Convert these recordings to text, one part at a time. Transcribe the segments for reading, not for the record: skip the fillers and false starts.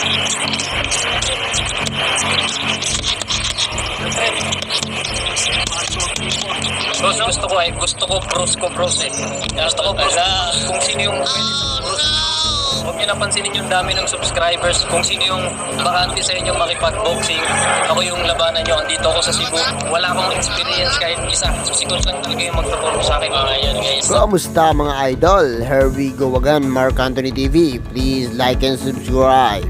Bros, gusto ko Brusko bros eh. Gusto ko bros, kung sino yung bros. Huwag niyo napansinin yung dami ng subscribers. Kung sino yung bakante sa inyo makipag-boxing. Ako yung labanan nyo. Andito ako sa Cebu. Wala akong experience kahit isa. So si Coach lang talaga yung magtuturo sa akin. Ayan guys. Kamusta mga idol? Here we go again, Mark Anthony TV. Please like and subscribe.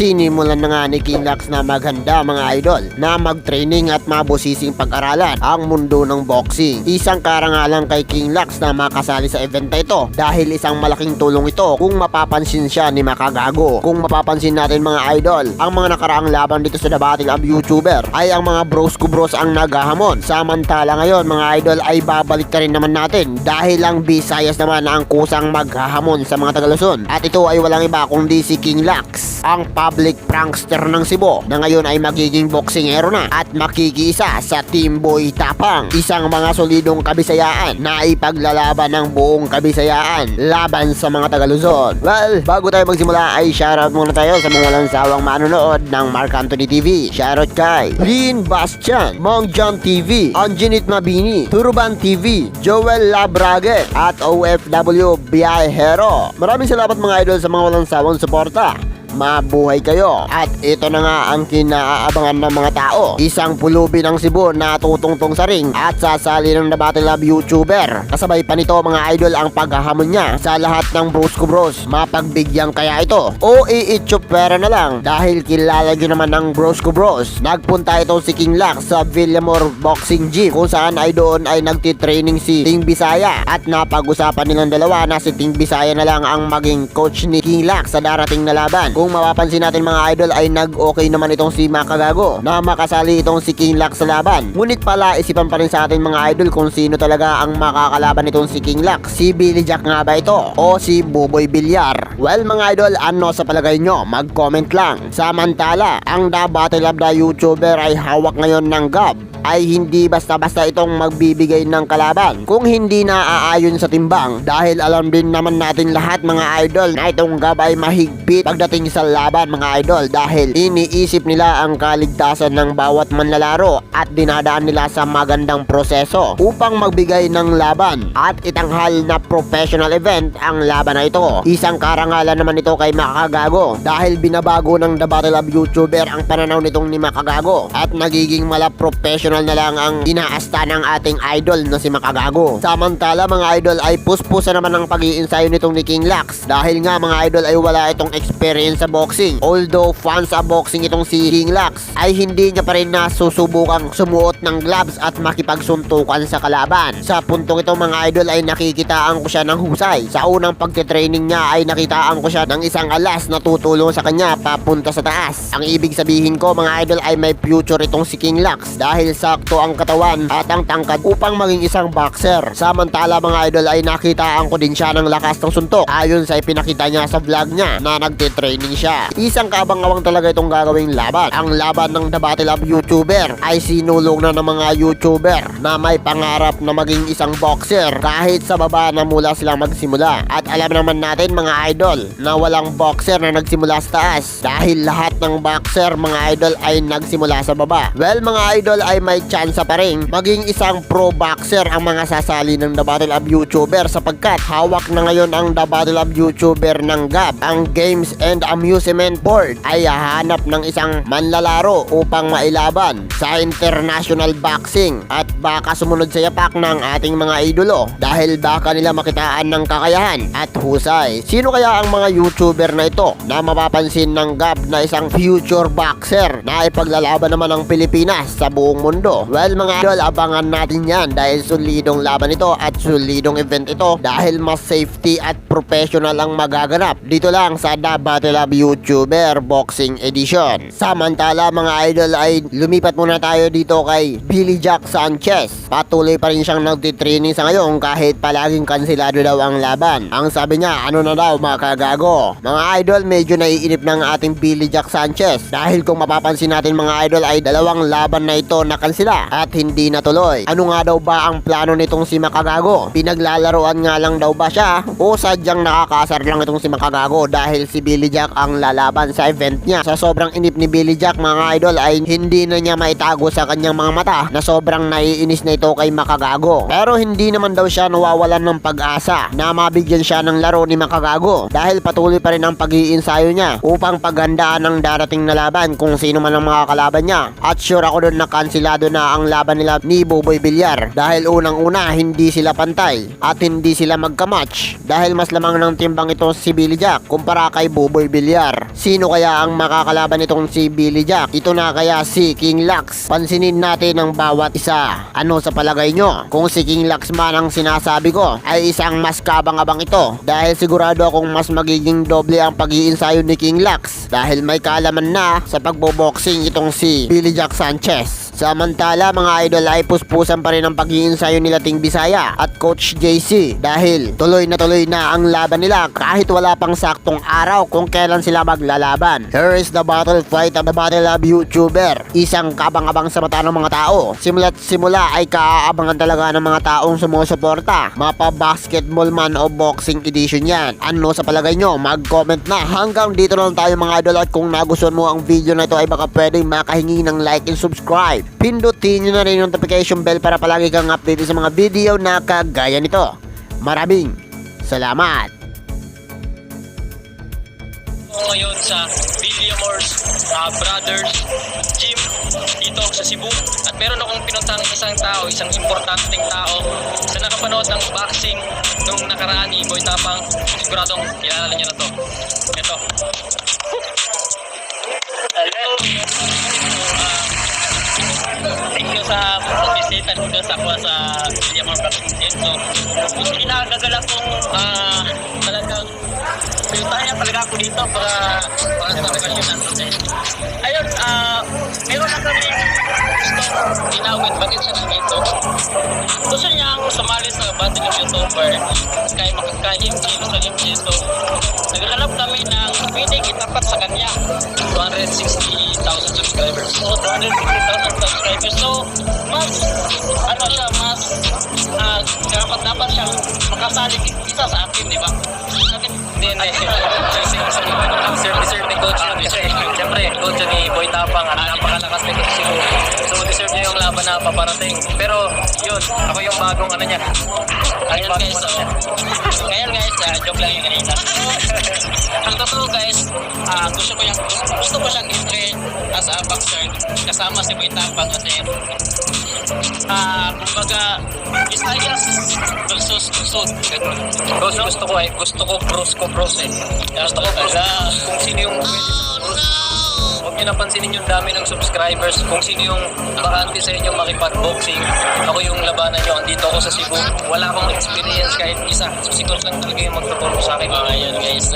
Sinimulan na nga ni Kingluckss na maghanda mga idol na mag-training at mabusising pag-aralan ang mundo ng boxing. Isang karangalan kay Kingluckss na makasali sa event na ito dahil isang malaking tulong ito kung mapapansin siya ni Makagago. Kung mapapansin natin mga idol, ang mga nakaraang laban dito sa Battle of YouTuber ay ang mga Brusko bros ang naghahamon. Samantala ngayon mga idol ay babalik ka rin naman natin dahil ang bisayas naman ang kusang maghahamon sa mga Tagaluson. At ito ay walang iba kundi si Kingluckss, ang public prankster ng Cebu na ngayon ay magiging boksingero na at makikiisa sa Team Boy Tapang, isang mga solidong kabisayaan na ipaglalaban ng buong kabisayaan laban sa mga Tagaluzon. Well, bago tayo magsimula ay shoutout muna tayo sa mga walang sawang manonood ng Mark Anthony TV. Shoutout kay Lynn Bastian, Mong John TV, Anginit Mabini, Turban TV, Joel Labrage at OFW Biyahero. Maraming salamat mga idol sa mga walang sawang suporta. Mabuhay kayo. At ito na nga ang kinaabangan ng mga tao. Isang pulubi ng Cebu na tutungtong sa ring at sasali ng Battle of YouTuber. Kasabay pa nito mga idol ang paghahamon niya sa lahat ng Brusko bros. Mapagbigyan kaya ito o iitsup pera na lang dahil kilala nyo naman ng Brusko bros. Nagpunta itong si Kingluckss sa Villamor Boxing Gym kung saan ay doon ay nagtitraining si Teng Bisaya at napag-usapan nilang dalawa na si Teng Bisaya na lang ang maging coach ni Kingluckss sa darating na laban. Kung mapapansin natin mga idol ay nag-okay naman itong si Makagago na makasali itong si Kingluckss sa laban. Ngunit pala isipan pa rin sa atin mga idol kung sino talaga ang makakalaban itong si Kingluckss. Si Billy Jack nga ba ito o si Buboy Villar? Well mga idol, ano sa palagay nyo? Mag-comment lang. Samantala, ang Battle of the YouTuber ay hawak ngayon ng gab ay hindi basta-basta itong magbibigay ng kalaban kung hindi naaayon sa timbang dahil alam din naman natin lahat mga idol na itong gab ay mahigpit pagdating sa laban mga idol dahil iniisip nila ang kaligtasan ng bawat manlalaro at dinadaan nila sa magandang proseso upang magbigay ng laban at itanghal na professional event ang laban na ito. Isang karangalan naman ito kay Makagago dahil binabago ng The Battle of YouTuber ang pananaw nitong ni Makagago at nagiging professional na lang ang inaasta ng ating idol na si Makagago. Samantala mga idol ay puspusa naman ang pag-iinsayo nitong ni Kingluckss dahil nga mga idol ay wala itong experience sa boxing. Although fans sa boxing itong si Kingluckss ay hindi niya pa rin nasusubukang sumuot ng gloves at makipagsuntukan sa kalaban. Sa puntong ito mga idol ay nakikitaan ko siya ng husay. Sa unang pagtitraining niya ay nakitaan ko siya ng isang alas na tutulong sa kanya papunta sa taas. Ang ibig sabihin ko mga idol ay may future itong si Kingluckss dahil sakto ang katawan at ang tangkad upang maging isang boxer. Samantala mga idol ay nakitaan ko din siya ng lakas ng suntok ayon sa ipinakita niya sa vlog niya na nagtitraining siya. Isang kaabang-abang talaga itong gagawing laban. Ang laban ng The Battle of YouTuber ay sinulong na ng mga YouTuber na may pangarap na maging isang boxer kahit sa baba na mula silang magsimula. At alam naman natin mga idol na walang boxer na nagsimula sa taas dahil lahat ng boxer mga idol ay nagsimula sa baba. Well mga idol ay may tsansa pa rin maging isang pro boxer ang mga sasali ng The Battle of YouTuber sapagkat hawak na ngayon ang The Battle of YouTuber ng GAB. Ang Games and Amusement Board ay hahanap ng isang manlalaro upang mailaban sa international boxing at baka sumunod sa yapak ng ating mga idolo dahil baka nila makitaan ng kakayahan at husay. Sino kaya ang mga YouTuber na ito na mapapansin ng GAB na isang future boxer na ipaglalaban naman ng Pilipinas sa buong mundo? Well mga idol, abangan natin yan dahil solidong laban ito at solidong event ito dahil mas safety at professional ang magaganap dito lang sa The Battle of YouTuber Boxing Edition. Samantala mga idol ay lumipat muna tayo dito kay Billy Jack Sanchez. Patuloy pa rin siyang nagtitraining sa ngayon kahit palaging kansilado daw ang laban. Ang sabi niya ano na daw Makagago. Mga idol medyo naiinip ng ating Billy Jack Sanchez dahil kung mapapansin natin mga idol ay dalawang laban na ito na sila at hindi natuloy. Ano nga daw ba ang plano nitong si Makagago? Pinaglalaroan nga lang daw ba siya o sadyang nakakasar lang itong si Makagago dahil si Billy Jack ang lalaban sa event niya? Sa sobrang inip ni Billy Jack mga idol ay hindi na niya maitago sa kanyang mga mata na sobrang naiinis na ito kay Makagago. Pero hindi naman daw siya nawawalan ng pag-asa na mabigyan siya ng laro ni Makagago dahil patuloy pa rin ang pag-iinsayo niya upang paghandaan ng darating na laban kung sino man ang mga kalaban niya. At sure ako doon na kansilado na ang laban nila ni Boboy Villar dahil unang-una hindi sila pantay at hindi sila magkamatch dahil mas lamang ng timbang ito si Billy Jack kumpara kay Boboy Villar. Sino kaya ang makakalaban nitong si Billy Jack? Ito na kaya si Kingluckss? Pansinin natin ang bawat isa. Ano sa palagay nyo? Kung si Kingluckss man ang sinasabi ko ay isang mas kabang-abang ito dahil sigurado akong mas magiging doble ang pag-iinsayo ni Kingluckss dahil may kaalaman na sa pagboboxing itong si Billy Jack Sanchez. Samantala mga idol ay puspusan pa rin ang pag-iinsayo nila Teng Bisaya at Coach JC dahil tuloy na ang laban nila kahit wala pang saktong araw kung kailan sila maglalaban. Here is the battle fight of the battle of YouTuber. Isang kabang-abang sa mata ng mga tao. Simula't simula ay kaaabangan talaga ng mga taong sumusuporta. Mapa basketball man o boxing edition yan. Ano sa palagay nyo? Mag-comment na. Hanggang dito lang tayo mga idol at kung nagustuhan mo ang video na ito ay baka pwedeng makahingi ng like and subscribe. Pindutin nyo na rin yung notification bell para palagi kang update sa mga video na kagaya nito. Maraming salamat! Ngayon sa Villamor's Brothers Gym dito sa Cebu at meron akong pinuntang isang tao, isang importanteng tao sa nakapanood ng boxing nung nakaraan ni Boy Tapang. Siguradong kilala niya na to. Ito. Hello. Thank you sa pagbisita dito sa ako sa Villamor Boxing Gym. So, kinagagalak kong talagang pinutanya talaga ako dito para sa relasyon natin. Ayun, meron na kami gusto inawit. Bakit siya nandito? Gusto niya ako sumali sa battle of YouTuber kaya makaka-MG sa MG. So, naghanap kami ng pwedeng itapat sa kanya 260,000 subscribers. So, 260,000 subscribers. So, mas ano siya, mas dapat siya makasali isa sa akin, di ba? Hindi. Deserve ni coach yun. Kasi siyempre, coach ni Boy Tapang at napakalakas nito sa Cebu. So, deserve niya yung laban na paparating. Pero, yun, ako yung bagong ano niya. Ayun guys, ngayon guys, joke lang yung kanina. Ang totoo guys, gusto ko siyang i-train as a boxer kasama si Boy Tapang kasi kumbaga Visayas versus Luzon. Gusto ko Brusko bros eh. Gusto ko kung sino yung pwede sa Brusko. Huwag niyo napansinin yung dami ng subscribers. Kung sino yung bakante sa inyo makipag-boxing. Ako yung labanan nyo. Andito ako sa Cebu. Wala akong experience kahit isa. So si coach lang talaga yung magtuturo sa akin. Ayun guys.